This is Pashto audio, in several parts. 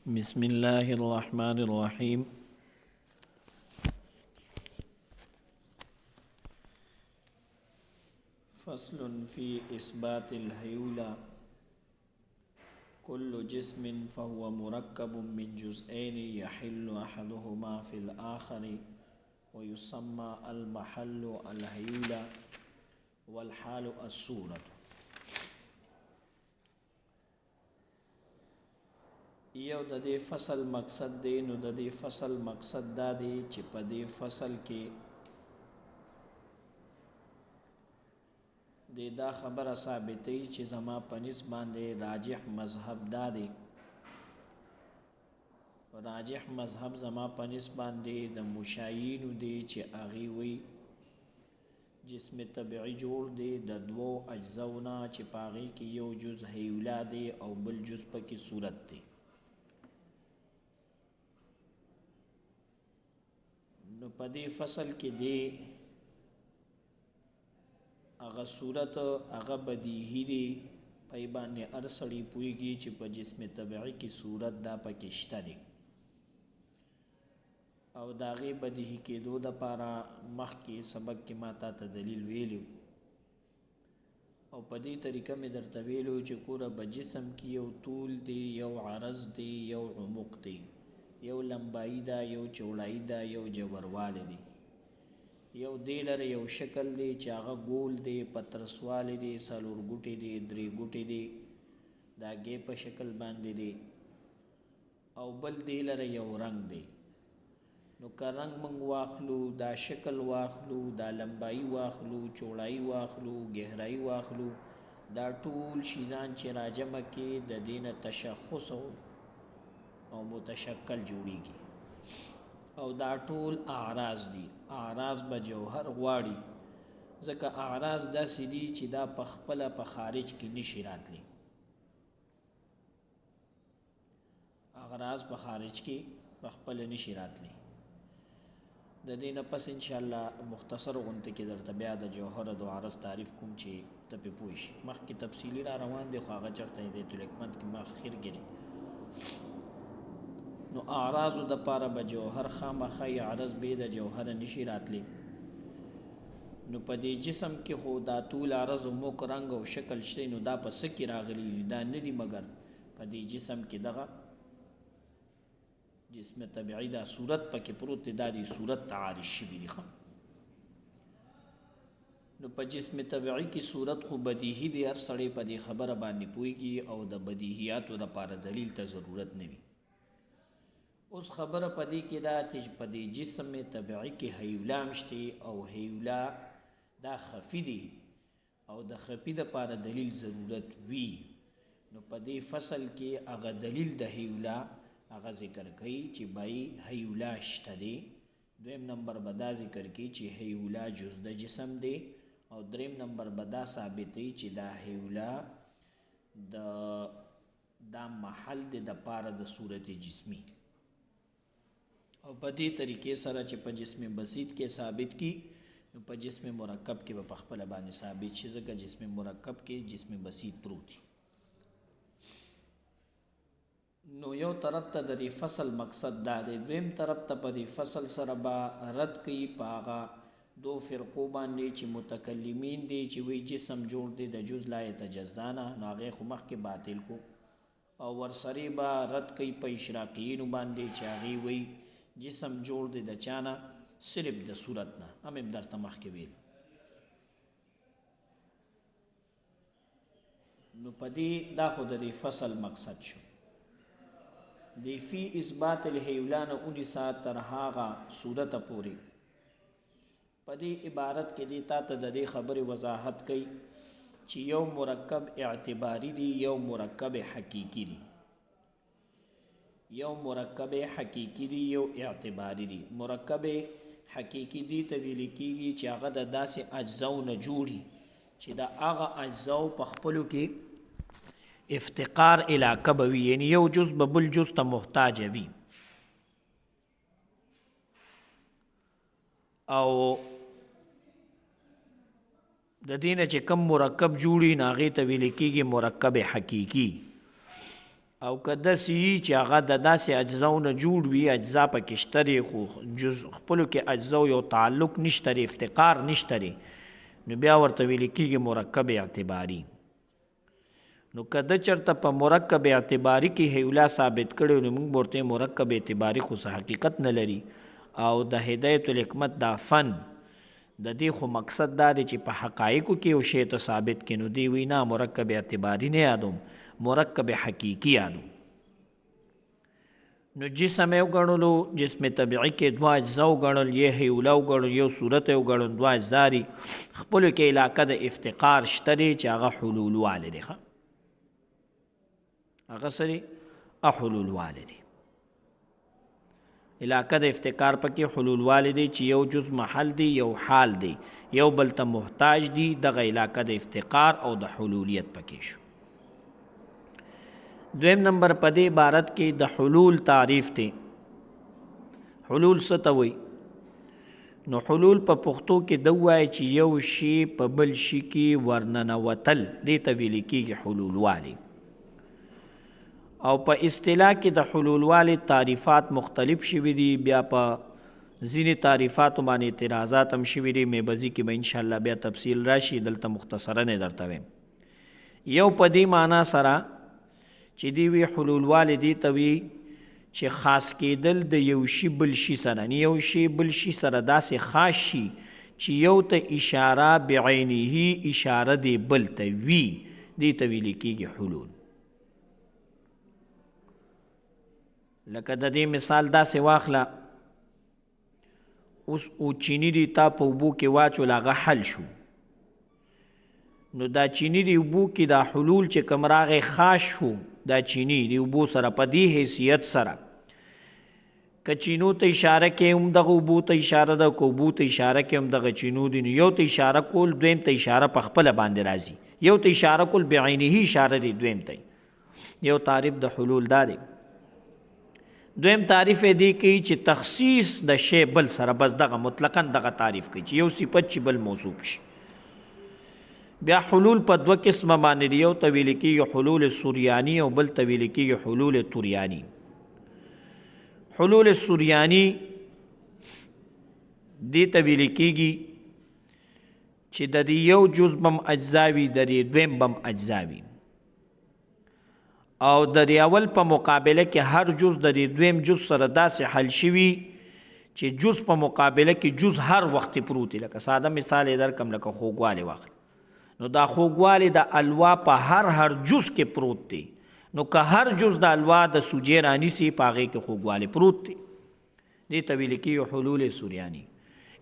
بسم الله الرحمن الرحيم. فصل في إثبات الهيولى. كل جسم فهو مركب من جزئين يحل أحدهما في الآخر ويسمى المحل الهيولى والحال الصورة. یو د دې فصل مقصد دی، نو د دې فصل مقصد دا دی چې په دې فصل کې دا خبره ثابتوي چې زما په نسبت باندې راجح مذهب دا دی، راجح مذهب زما په نسبت باندې د مشایینو دی چې هغې وی جسم طبیعي جوړ دی د دوو اجزاونه چې په هغې کې یو جز هیولا دی او بل جز پکې صورت دی. نو په دې فصل کې دی هغه صورت هغه بدیهی دی، پای باندې هر سړی پوهیږي چې په جسم طبیعي کې صورت دا پکې شته دی، او د هغې بدیهي کېدو دپاره مخکې سبق کې ما تا ته دلیل ویلو، او په دې طریقه مې درته ویلو چې ګوره په جسم کې یو طول دی، یو عرض دی، یو عمق دی، یو لمبایی ده، یو چوړایی ده، یو جبروالی دی، یو دی لره یو شکل دی چې هغه ګول دی، پترسوالی دی، څلور ګوټې دی، درې ګوټې دی، دا ګې په شکل باندې دی، او بل دی لره یو رنگ دی. نو که رنگ موږ واخلو، دا شکل واخلو، دا لمبایی واخلو، چوړایی واخلو، گهرایی واخلو، دا ټول شیزان چې راجمع کې د دې نه تشخص او متشکل جوړیږي، او دا ټول اعراض دي. اعراض به جوهر غواړي، ځکه اعراض داسې دي چې دا په خپله په خارج کې نشي راتلی، اعراض په خارج کې په خپله نشي راتلی. د دې نه پس انشاءالله مختصر غونته کې درته بیا د جوهر د عرض تعریف کوم چې ته پې پوه شي. مخکې تفصیلي را روان دی، خو هغه چېرته دی تلکمت کې ما خیر ګري. نو اعراضو د پاره به جوهر خامخا عرض به د جوهر نشي راتلی. نو په دې جسم کې خو دا طول عرض موک رنگ او شکل شته، نو دا په څه کې راغلی دا نه دي، مګر په دې جسم کې دغه جسم طبیعي دا صورت پکې پروت دی، دا دی صورت تعارض شوي دي. نو په جسم طبیعي کې صورت خو بدیهی دی، هر سړی په دې خبره باندې پوهیږي، او د بدیهیاتو دپاره دلیل ته ضرورت نه وي. اوس خبره په دې کې دا چې په دې جسم طبیعي کې هیولا هم شته، او هیولا دا خفي دی، او د خفي دپاره دلیل ضرورت وي. نو په دې فصل کې هغه دلیل د هیولا هغه ذکر کوي چې بای هیولا شته دی. دویم نمبر به دا ذکر کوي چې هیولا جز د جسم دی، او دریم نمبر به دا ثابتوي چې دا هیولا دا محل دی د پاره د صورت جسمی. او په دې طریقې سره چې په جسم بسیط کې ثابت کی، نو په جسم مرکب کې به په خپله باندې ثابت شي، ځکه جسم مرکب کې جسم بسیط پروت دی. نو یو طرف ته د دې فصل مقصد دا دی، دویم طرف ته په دې فصل سره به رد کوي په هغه دو فرقو باندې چې متکلمین دي چې وی جسم جوړ دی د جز لا یتجزا نه، نو هغې خو مخکې باطل کو، او ورسرې به رد کوي په اشراقیینو باندې چې هغې وی جسم جوړ دی د چانه، صرف د صورت نه. هم درته مخکې ویل. نو په دې دا خو د دې فصل مقصد شو. دی فی اثبات الهیولا نه اونیسه تر هغه صورته پورې په دې عبارت کې دی تا ته د دې خبرې وضاحت کوي چې یو مرکب اعتباری دی، یو مرکب حقیقی دی. یو مرکب حقیقی دی، یو اعتباری دی. مرکب حقیقی دی ته ویل کېږي چې هغه د داسې اجزاو نه جوړي چې د هغه اجزاو په خپلو کې افتقار علاقه به وي، یعنی یو جز به بل جز ته محتاج وي، او د دې نه چې کم مرکب جوړي نو هغې ته ویل کېږي مرکب حقیقي. او که داسې وي چې هغه د داسې اجزاو نه جوړ وي اجزا پکې شته دی خو خپلو کې اجزاو یو تعلق نشته دی افتقار نشته دی نو بیا ورته ویل کېږي مرکب اعتباري نو که ده چېرته په مرکب اعتباري کې هیولا ثابت کړی نو موږ ورته مرکب اعتباري خو څه حقیقت نه لري او د هدایت الحکمت دا فن د دې خو مقصد دا دی چې په حقایقو کې یو شی ته ثابت کړي نو دی وی نه مرکب اعتباري نه یادوم مرکب حقیقی یادوم نو جسم یې وګڼلو جسم طبیعي کې دوه اجزا وګڼل یې هیولا وګڼل یو صورت یې وګڼل دوه اجزا دي خپلو کې علاقه د افتقار شته دی چې هغه حلول والی دی هغه سری حلول والی دی علاقه د افتقار پکې حلول والی دی چې یو جز محل دی یو حال دی یو بل ته محتاج دی دغه علاقه د افتقار او د حلولیت پکې شو دویم نمبر په دې عبارت کې د حلول تعریف دی حلول څه ته وایي نو حلول په پښتو کې د وایي چې یو شی په بل شي کې ورننوتل دې ته ویل کېږي حلول والی او په اصطلاح کې د حلول والی تعریفات مختلف شوي دي بیا په ځینې تعریفاتو باندې اعتراضات هم شوي دي میبزي کې به انشاءالله بیا تفصیل راشي دلته مختصرا یې درته ویم یو په دې معنا سره چې دی وی حلول والی دی ته وی چې خاص کېدل د یو شي بل شي سره یو شي بل شي سره داسې خاص شي چې یو ته اشاره بعینه اشاره دی بل ته وی دی ته ویل کېږي حلول لکه د دې مثال داسې واخله اوس او چینی دی تا په اوبو کې واچول هغه حل شو نو دا چینی دی اوبو کې دا حلول چې کوم راغی خاص شو دا چینی دی اوبو سره په دې حیثیت سره که چینو ته اشاره کې هم دغه اوبو ته اشاره ده که اوبو ته اشاره کې هم دغه چینو دی نو یو ته اشاره کول دویم ته اشاره په خپله باندې راځي یو ته اشاره کول بعینه اشاره دی دویم ته یو تعریف د حلول دا دی دویم تعریف دی کوي چې تخصیص د شی بل سره بس دغه مطلقاً دغه تعریف کوي چې یو صفت چې بل موصوف شي بیا حلول په دوه قسمه باندې دی یو ته ویل کېږي حلول سوریانی او بل ته ویل کېږي حلول توریانی حلول سوریانی دې ته ویل کېږي چې د دې یو جز بم اجزاوي د دې دویم بم اجزاوي او د دې اول په مقابله کې هر جز د دې دویم جز سره داسې حل شوي چې جز په مقابله کې جز هر وخت پروت دی لکه ساده مثال یې درکړم لکه خوږوالی واخلئ نو دا خوږوالی د الوا په هر جز کې پروت دی نو که هر جز د الوا د سوجې رانیسي په هغې کې خوږوالی پروت دی دې ته ویل کېږي حلول سوریانی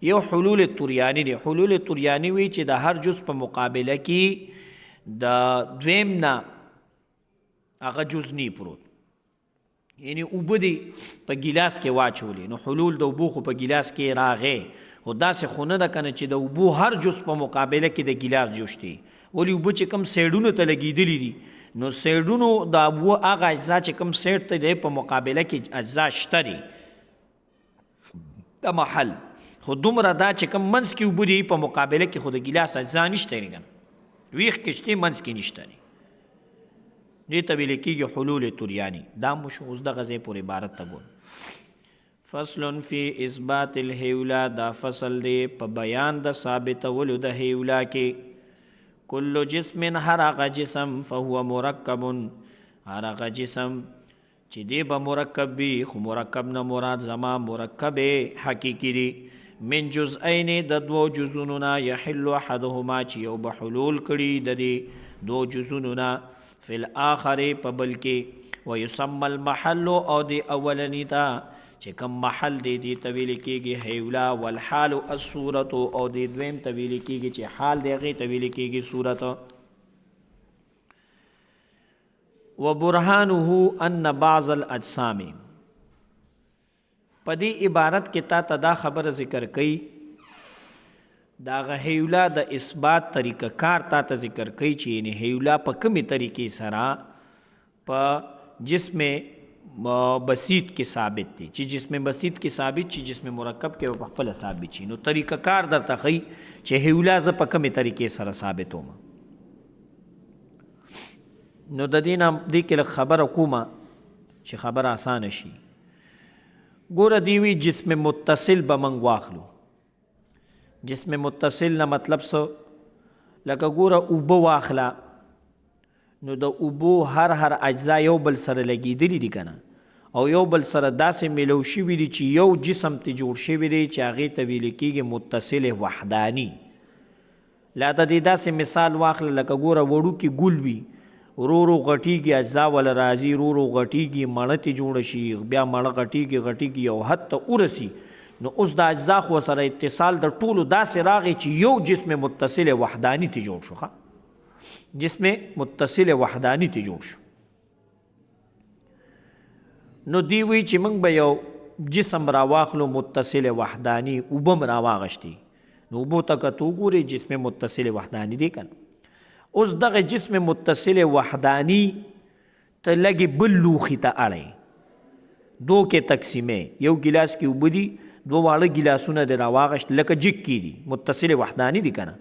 یو حلول توریانی دی حلول توریانی وی چې د هر جز په مقابله کې د دویم نه هغه جز نی پروت یعنی اوبه دی په ګیلاس کې واچولې نو حلول د اوبو خو په ګیلاس کې راغې خو داسې خو نه ده که نه چې د اوبو هر جز په مقابله کې د ګیلاس جوش دی ولې اوبه چې کوم سیډونو ته لګېدلي دي نو سیډونو د اوبو هغه اجزا چې کوم سیډ ته دی په مقابله کې اجزا شته دي د محل خو دومره دا چې کوم منځ کې اوبه دي په مقابله کې خو د ګیلاس اجزا نشته دی که نه ویښ کې شته منځ کې نشته دی دې ته ویل کېږي حلول توریانی دا مو شو اوس دغه ځای پورې عبارت ته ګورو فصل فی اثبات الهیولا دا فصل دی په بیان د ثابتولو د هیولا کې کل جسم هر هغه جسم فهو مرکب هر هغه جسم چې دی به مرکب وي خو مرکب نه مراد زما مرکب حقیقي دی من جزئین د دوو جزونو نه یحل احدهما چې یو به حلول کړي د دې دوو جزونو نه فی الاخر په بل کې ویسمى المحل او د اولنی ته چې کوم محل دی دې ته ویل کېږي هیولا والحال الصورت او د دویم ته ویل کېږي چې حال دی هغې ته ویل کېږي صورت وبرهانه ان بعض الاجسام په دې عبارت کې تا ته دا خبره ذکر کوي دا هیولا د اثبات طریقه کار تا ته ذکر کوي چې یعنې هیولا په کومې طریقې سره په جسم بسیط کې ثابت دی چې جسم بسیط کې ثابت چې جسم مرکب کې په خپله ثابت شي نو طریقه کار درته ښیي چې هیولا زه په کومې طریقې سره ثابتوم نو د دې نه دې کې لږ خبره کومه چې خبره اسانه شي. ګوره دی وی جسم متصل به موږ واخلو. جسم متصل نه مطلب څه؟ لکه ګوره اوبه واخله، نو د اوبو هر اجزا یو بل سره لګېدلي دي که نه، او یو بل سره داسې میلو شوي دي چې یو جسم ته جوړ شوي دی چې هغې ته ویل کېږي متصل وحداني. لا د دې داسې مثال واخله لکه ګوره وړوکي ګل وي، ورو غټیږي، اجزا ولا راځي، ورو غټیږي، مړه ته جوړه شي، بیا مړه غټیږي یو حد ته ورسي. نو اوس د اجزا خو سره اتصال د ټولو داسې راغی چې یو جسم متصل وحداني ته جوړ شو. جسم متصل وحداني ته جوړ شو. نو دی وی چې موږ به یو جسم راواخلو متصل وحداني، اوبه م راواغشتي، نو اوبو ته که ته وګورې جسم متصل وحداني دی که نه. اوس دغه جسم متصل وحداني ته لږې بل لوښي ته اړی، دو کې تقسیمې، یو ګیلاس کې اوبه دي، دو واړه ګیلاسونه دې راواغشت لکه جګ کې دي، متصل وحداني دي که نه.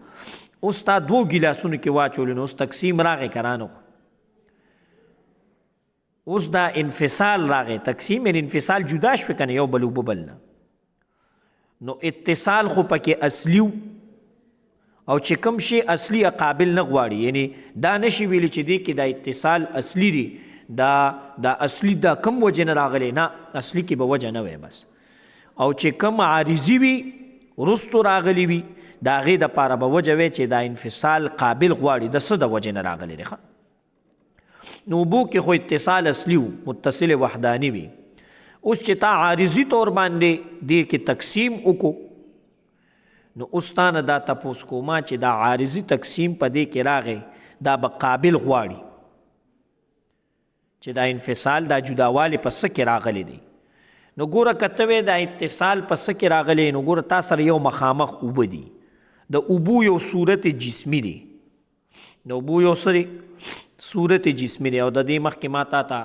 اوس تا دو ګیلاسونو کې واچولې، نو اوس تقسیم راغی که رانه، اوس دا انفصال راغی. تقسیم انفصال جدا شوی که نه یو بل اوبه بل نه. نو اتصال خو پکې اصلي او چې کوم شی اصلي قابل نه غواړي، یعنی دا نشي ویلی چې دی کې دا اتصال اصلي دی، دا اصلي دا کم وجه نه راغلی، نه اصلي کې به وجه نه وی بس. او چې کم عارضي وي وروستو راغلی وي د هغې دپاره به وجه وی چې دا انفصال قابل غواړي، د څه د وجې نه راغلی دی. نو اوبو کې خو اتصال اصلي و، متصل وحداني وي. اوس چې تا عارضي طور باندې دې کې تقسیم وکړو، نو اوس تا نه دا تپوس کوما چې دا عارضي تقسیم په دې کې راغی، دا به قابل غواړي چې دا انفصال دا جداوالی په څه کې راغلی دی. نو ګوره که ته وې دا اتصال په څه کې راغلی، نو ګوره تا سره یو مخامخ اوبه دي، د اوبو یو صورت جسمي دی، د اوبو یو څه دی؟ صورت جسمي دی. او د دې مخکې ما تا ته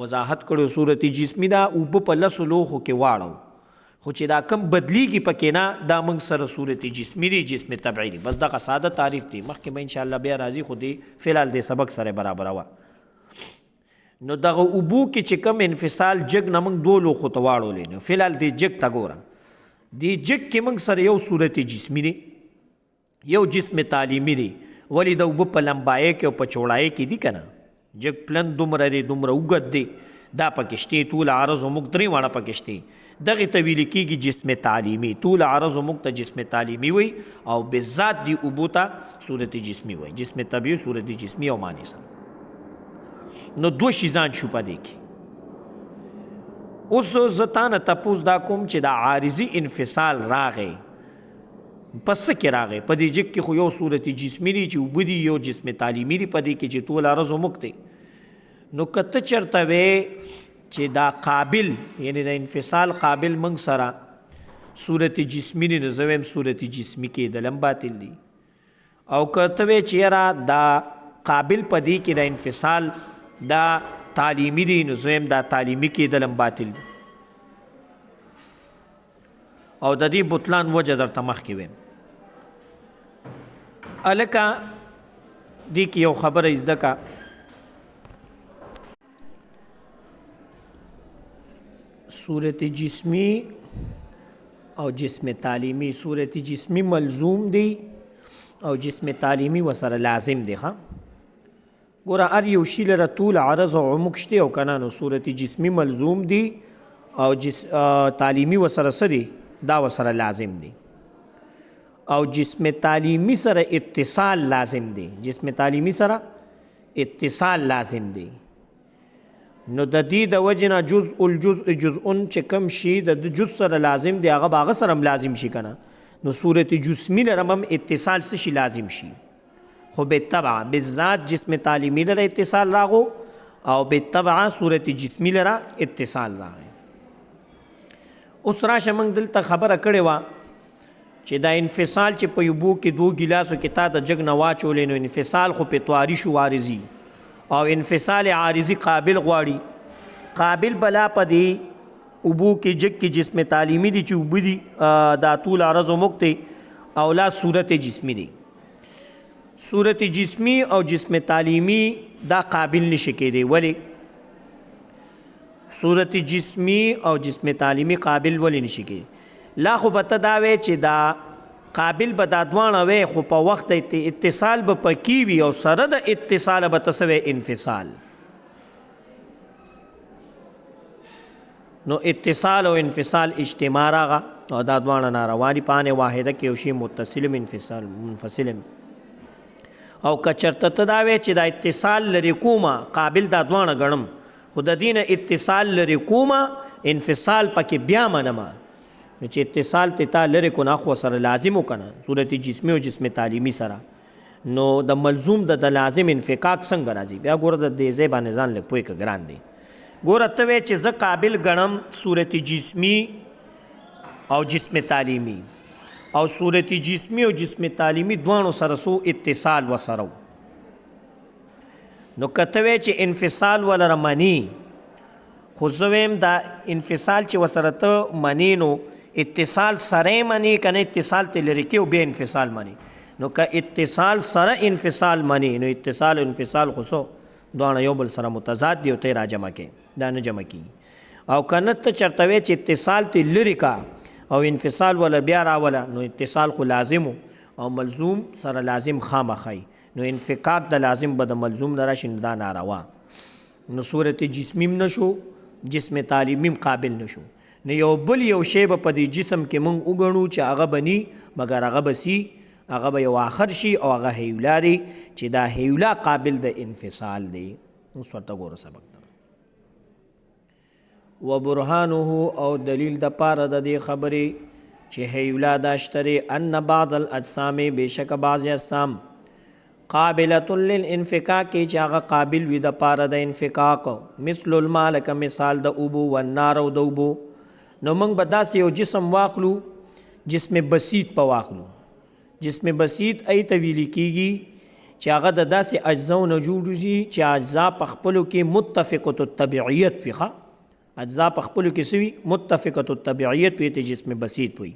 وضاحت کړو صورت جسمي دا اوبه په لسو لوښو کې واړو، خو چې دا کم بدلیږي پکې نه، دا موږ سره صورت جسمي دی، جسم طبعي دی. بس دغه ساده تعریف دی، مخکې به انشاءالله بیا راځي، خو دی فلحال دی سبق سره برابروه. نو دغه اوبو کې چې کم انفصال جګ نه موږ دو لوښو ته واړولې، نو فلحال دی جګ ته ګوره، دی جګ کې موږ سره یو صورت جسمي دی، یو جسم تعلیمي دی. ولی د اوبه په لمبایۍ کې او په چوړایۍ کې دي که نه، جګ پلن دومره دی، دومره اوږد دی، دا پکې شته، طول عرض و موږ درې واړه پکې شته. دغې ته ویل کېږي جسم تعلیمي. طول عرض و موږ ته جسم تعلیمي وي، او بالذات دی اوبو ته صورت جسمي وي، جسم طبیعي صورت جسمي او معنی سره. نو دو شیزان شو په دې کې. اوس زه تا نه تپوس دا کوم چې دا عارضي انفصال راغی په څه کې راغی؟ په دې جګ کې خو یو صورت جسمي دی چې اوبه دي، یو جسم تعلیمي دی په دې کې چې طول عرض و موږ دی. نو که ته چېرته وې چې دا قابل، یعنی د انفصال قابل موږ سره صورت جسمي دی، نو زه ویم صورت جسمي کېدلم باطل دی. او که ته وې چې یاره دا قابل په دې کې د انفصال دا تعلیمي دی، نو زه ویم دا تعلیمي کېدلم باطل دی. او د دې بطلان وجه درته مخکې ویم. الکه دې کې یو خبره زده کا، صورت جسمی او جسم تعلیمی. صورت جسمی ملزوم دی او جسم تعلیمی وسره لازم دی. ګوره هر یو شي لره طول عرض او عمق شته او کنه، نو صورت جسمی ملزوم دی او تعلیمی وسره څه دی؟ دا وسره لازم دی. او جسم تعلیمی سره اتصال لازم دی، جسم تعلیمی سره اتصال لازم دی. نو د دې د وجه نه جزء الجزء جزء چې کم شي د جزء سره لازم دی، هغه به هغه سره هم لازم شي که نه. نو صورت جسمی لره هم اتصال څه شي لازم شي، خو بالطبع بالذات جسم تعلیمی لره اتصال راغو او بالطبع صورت جسمی لره اتصال راغی. اوس راشه موږ دلته خبره کړې وه چې دا انفصال چې په یوبو کې دو ګیلاسو کې تا د جګ نه واچولې، نو انفصال خو په طواري شو عارضي، او انفصال عارضي قابل غواړي. قابل بلا په دې اوبو کې جګ کې جسم تعلیمي دي چې اوبه دي دا طول عرض و موږ دی، او لا صورت جسمی دی. صورت جسمی او جسم تعلیمی دا قابل نشي کېدی. ولی صورت جسمی او جسم تعلیمی قابل ولی نشي کېدی؟ لا خو به ته دا وی چې دا قابل به دا دواړه وی، خو په وخت اتصال به پکې وي او سره د اتصال به ته څه وی؟ انفصال. نو اتصال او انفصال اجتماع راغه او دا دواړه ناروا دي. په آن واحده کې یو شی متصل انفصال منفصل. او که چېرته ته دا وی چې دا اتصال لرې کومه قابل دا دواړه ګڼم، خو د دې نه اتصال لرې کومه انفصال پکې بیا منمه، نو چې اتصال ته تا لرې کو نه خو سره لازم وکنه صورت جسمی او جسم تعلیمی سره، نو د ملزوم د لازم انفکاک څنګه راځي؟ بیا ګوره د دې ځای باندې ځان لږ پوه که ګران دی. ګوره ته وی چې زه قابل ګڼم صورت جسمی او جسم تعلیمی، او صورت جسمی او جسم تعلیمی دوانو سره سو اتصال وسره، نو کته وی چې انفصال ولره منی، خو زه ویم دا انفصال چې وسره ته منی نو اتصال سره منی کنه اتصال ته لري کې او بیا انفصال منی. نو که اتصال سره انفصال منی نو اتصال او انفصال خو سو دوانه یو بل سره متضاد دی او ته را جمع کې دا نه جمع کی. او کنه ته چرته وی چې اتصال ته لري کا او انفصال ولا بیا راولا، نو اتصال خو لازم او ملزوم سره لازم خامخای، نو انفکاک د لازم به د ملزوم نه راشي، نو دا ناروا. نو صورت جسمیم نشو، جسم تعلیمیم قابل نشو. نو یو بل یو شی به په دې جسم کې مونږ وګڼو چې هغه بني مګر هغه بسی هغه به یو آخر شي او هغه هیولا دی چې دا هیولا قابل د انفصال دی. اوس ورته ګوره سبق ده. و برهانه او دلیل د پاره د دې خبرې چې هیولا داشتري ان بعض الاجسام بشک بعض اجسام قابلة للانفکاک چې هغه قابل وي د پاره د انفکاک، مثل الماء لکه مثال د اوبو والنار او د اوبو. نو موږ به داسې یو جسم واخلو، جسم بسیط په واخلو. جسم بسیط ای ته ویل کېږي چې هغه د داسې اجزاو نه جوړ شي چې اجزا په خپلو کې متفقة الطبیعیت وي. اجزا په خپلو کې څه وي؟ متفقة الطبیعیت وي، ته جسم بسیط وي.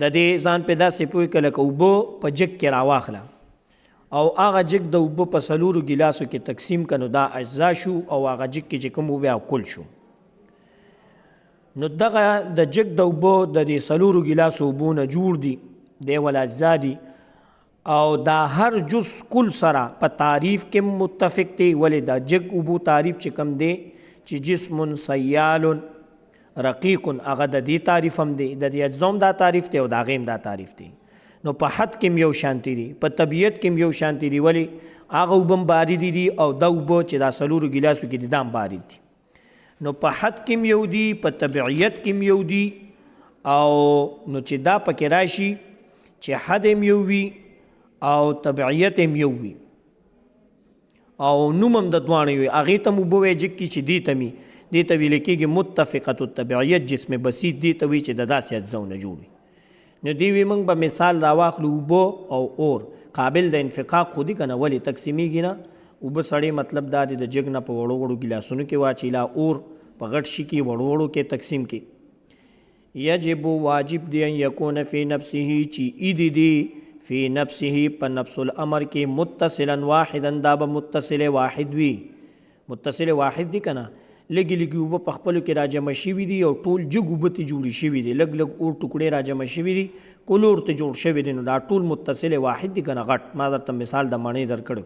د دې ځان په داسې پوهې که لکه اوبه په جګ کې راواخله او هغه جګ د اوبه په څلورو ګیلاسو کې تقسیم که، نو دا اجزا شو او هغه جګ کې چې کوم اوبه او کل شو. نو دغه د جګ د اوبه د دې څلورو ګیلاسو اوبو نه جوړ دي، دی ول اجزا دي، او دا هر جز کل سره په تعریف کې متفق دی. ولې دا جګ اوبو تعریف چې کم دی چې جسم سیال رقیق، هغه د دې تعریف هم دی، د دې اجزام دا تعریف دی او د هغې هم دا تعریف دی. نو په حد کې یو شانتي دي، په طبیعت کې یو شانتي دي. ولې هغه اوبه هم باردې دي او دا اوبه چې دا څلورو ګیلاسو کې دي دا هم بارد دي. نو په حد کې یو دي، په طبیعیت کې یو دي، او نو چې دا پکې راشي چې حد هم یو وي او طبیعیت هم یو وي او نوم هم د دواړو وي، هغې ته اوبه وایي جګ کې چې دې ته مي دې ته ویل کېږي متفقة الطبیعیت، جسم بسیط دې ته وایي چې د داسې اجزاو نه جوړ وي. نو دې وي موږ به مثال راواخلو اوبه او اور قابل د انفقاق خو دي که نه، ولې تقسیمیږي نه. اوبه سړی مطلب دا دی د جګ نه په وړو وړو ګیلاسونو کې واچي، لا اور په غټ شي کې وړو وړو کې تقسیم کې. یجب واجب دی ان یکون فی نفسه چې ایدی دی فی نفسه په نفس الامر کې متصلا واحدا، دا به متصل واحد وي. متصل واحد دی که نه، لږې لږې اوبه په خپلو کې راجمع شوي دي او ټول جګ اوبه ته جوړې شوي دي، لږ لږ اور ټوکړې راجمع شوي دي، کل اور ته جوړ شوي دي، نو دا ټول متصل واحد دي که نه غټ. ما درته مثال د مڼې درکړو.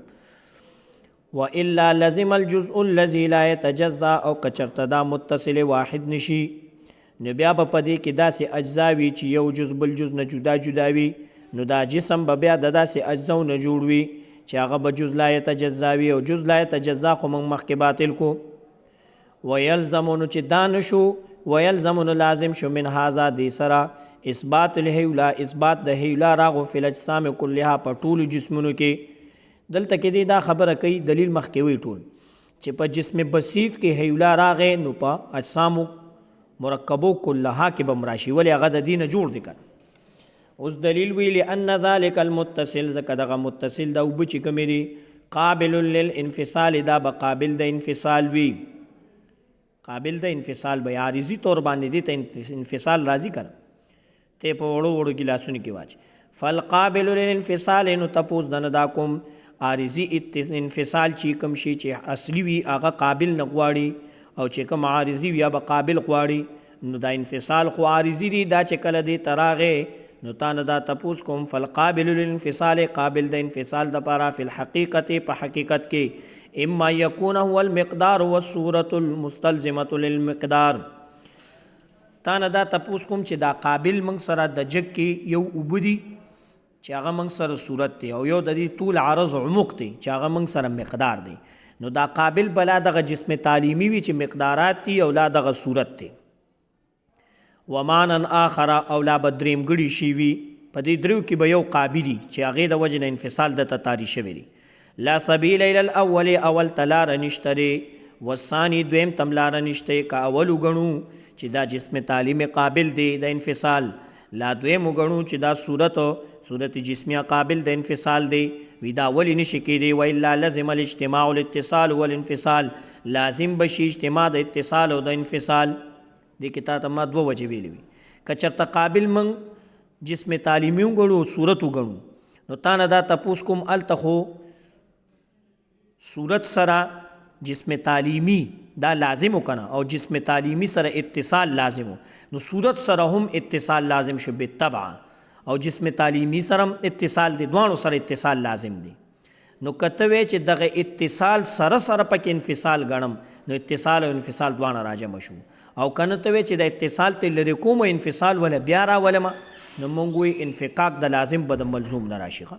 وإلا لزم الجزء الذي لا يتجزا، او که چرته دا متصل واحد نشي نو بیا به په دې کې داسې اجزا وي چې یو جز بل جز نه جدا جدا وي، نو دا جسم به بیا د داسې اجزاو نه جوړ وي چې هغه به جز لا يتجزا وي، او جز لا يتجزا خو موږ مخکې باطل کو. ویلزمو نو چې دا نشو، ویلزمو نو لازم شو من هذا دې سره اثبات الهیولا، اثبات د هیولا راغو فی الاجسام کلها په ټولو جسمونو کې. دلته کې دی دا خبره کوي، دلیل مخکې وی ټول چې په جسم بسیط کې هیولا راغې نو په اجسامو مرکبو کلها کې به مراشي، ولې هغه د دې نه جوړ دی کنه. اوس دلیل وی لأن ذلك المتصل، ځکه دغه متصل دا اوبه چې کومې دي قابل للانفصال، دا به قابل د انفصال وي. قابل د انفصال به عارضي طور باندې دي ته انفصال راځي کنه، ته په وړو وړو ګیلاسونو کې واچ. فالقابل للانفصال، نو تپوس دنه دا کوم عارضي انفصال چې کوم شي چې اصلي وي هغه قابل نه غواړي او چې کوم عارضي وي هغه قابل غواړي نو دا انفصال خو عارضي دی دا چې کله دی تراغه نو تا نه دا تپوس کوم فالقابل للانفصال قابل د انفصال دپاره فی الحقیقت په حقیقت کې اما یکون هو المقدار والصورة المستلزمة للمقدار تا نه دا تپوس کوم چې دا قابل موږ سره د جګ کې یو اوبه دي چې هغه موږ سره صورت دی او یو د دې طول عرض عمق دی چې هغه موږ سره مقدار دی نو دا قابل بلا دغه جسم تعلیمی وي چې مقدارات دي او لا دغه صورت دی ومانا آخر او لا بدریم گڑی شیوی پا دی دریو کی با یو قابلی چی اغی دا وجن انفصال دا تاری شوی دی لا سبیل الى الاول اول تلار نشتره والثانی دویم تملار نشته که اولو گنو چی دا جسم تعلیم قابل دی دا انفصال لا دویم گنو چی دا صورت جسمی قابل دا انفصال دی وی دا اولی نشکی دی وإلا لازم الاجتماع والاتصال والانفصال لازم بشی اجتماع دا اتصال و دا انفصال دی که تا ما دو وجه ویلی وی که چرته قابل من جسم تعلیمی وګڼو صورت وګڼو نو تا نه دا تپوس کوم الته خو صورت سره جسم تعلیمی دا لازم وکنه او جسم تعلیمی سره اتصال لازم نو صورت سره هم اتصال لازم شو بالطبع او جسم تعلیمی سره اتصال دی دوانو سره اتصال لازم دی نو کته وی چې دغه اتصال سره پکې انفصال غنم نو اتصال او انفصال دوانه راجم شو او کنه ته وی چې د اتصال ته لری کوم انفصال ولا بیا را ولما نو مونږ وی انفکاک د لازم بد ملزوم نه راشيخه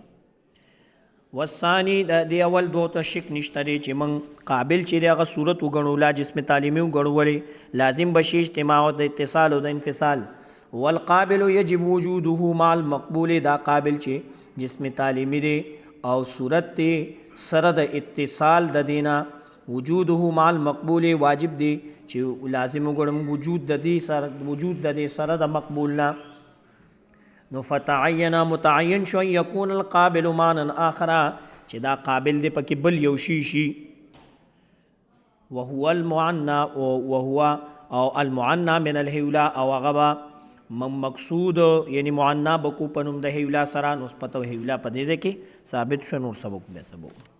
والثاني د اول دوه ته شک نشته چې مونږ قابل چې دغه صورت وګڼو لا جسم تعلیمی وګڼو ولی لازم بشي اجتماع او د اتصال او د انفصال والقابل يجب وجوده مع المقبول دا قابل چې جسم تعلیمی دی او صورت دی سره د اتصال د دینا وجوده مع المقبول واجب دی چې لازم وګڼم وجود د دې سره د مقبول نه نو فتعین متعین شو یکون القابل معنا آخر چې دا قابل دی پکې بل یو شي وهو المعنى او المعنى من الهولا او غبا مقصود یعنی معنى بکو پنوم د هولا سره نسبت او هولا په دې کې ثابت شو نور سبق به سبق